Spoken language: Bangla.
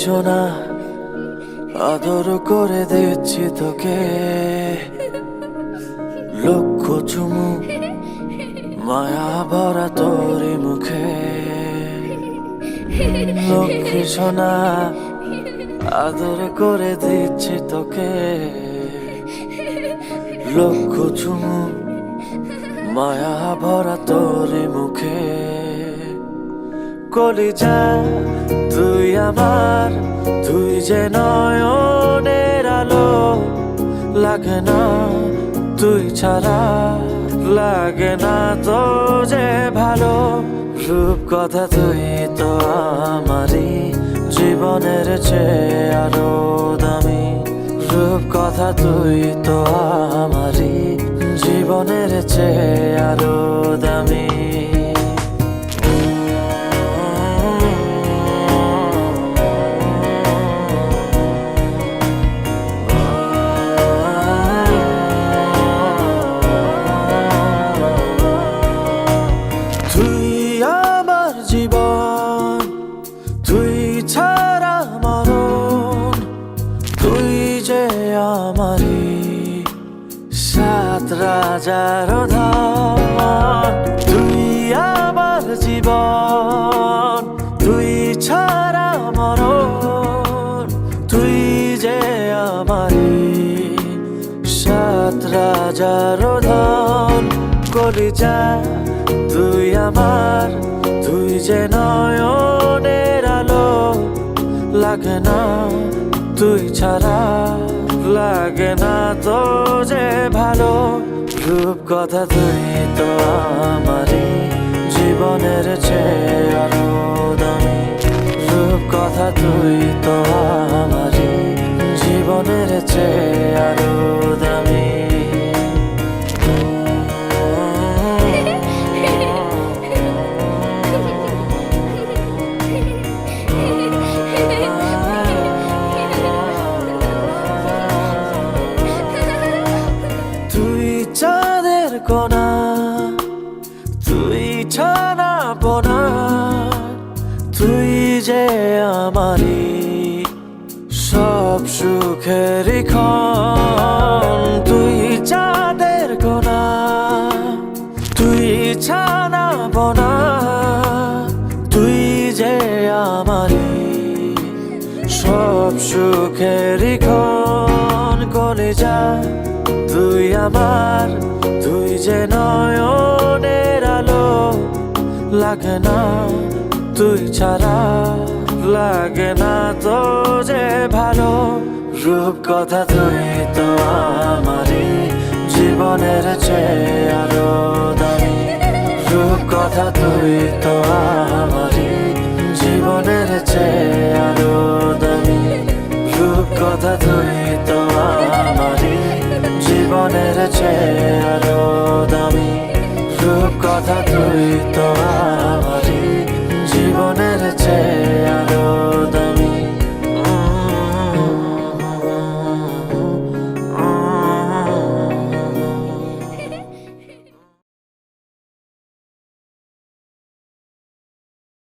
সোনা, আদর করে দিচ্ছি তোকে, লক্ষ চুমু মায়া ভরা তোরই মুখে। লক্ষ্মী সোনা, আদর করে দিচ্ছি তোকে, লক্ষ চুমু মায়া ভরা তোরই মুখে। কলিজা তুই আমার, তুই যে নয়নের আলো, লাগে না তুই ছাড়া, লাগে না তো যে ভালো। রূপ কথা তুই তো আমারই, জীবনের চেয়ে আরো দামি। রূপ কথা তুই তো আমারই, জীবনের চেয়ে আরো দামি। জীবন তুই ছাড়া মরণ, তুই যে আমারি সাত রাজার ধন। তুই আমার জীবন, তুই ছাড়া মরণ, তুই যে আমারি সাত রাজার ধন। কলিজা তুই আমার, তুই যে নয়নের আলো, লাগে না তুই ছাড়া, লাগে না তো যে ভালো। রূপ কথা তুই তো আমারই, জীবনের চেয়ে আরো দামি। রূপ কথা তুই তো আমারই, জীবনের চেয়ে আরো দামি। চাঁদের কোনা, তুই ছানা পোনা, তুই যে আমারি সব সুখের ক্ষণ। তুই চাঁদের কোনা, তুই ছানা পোনা, তুই যে আমারি সব সুখের ক্ষণ। কলিজা তুই আমার, তুই যে নয়নের আলো, লাগে না তুই ছাড়া, লাগে না তো যে ভালো। রূপ কথা তুই তো আমারই, জীবনের চেয়ে আরো দামি। রূপ কথা তুই তো আমারই, জীবনের চেয়ে আরো দামি। রূপ কথা তুই তো আমারই, জীবনের চেয়ে আরো দামি। রূপ কথা তুই তো আমারই, জীবনের চেয়ে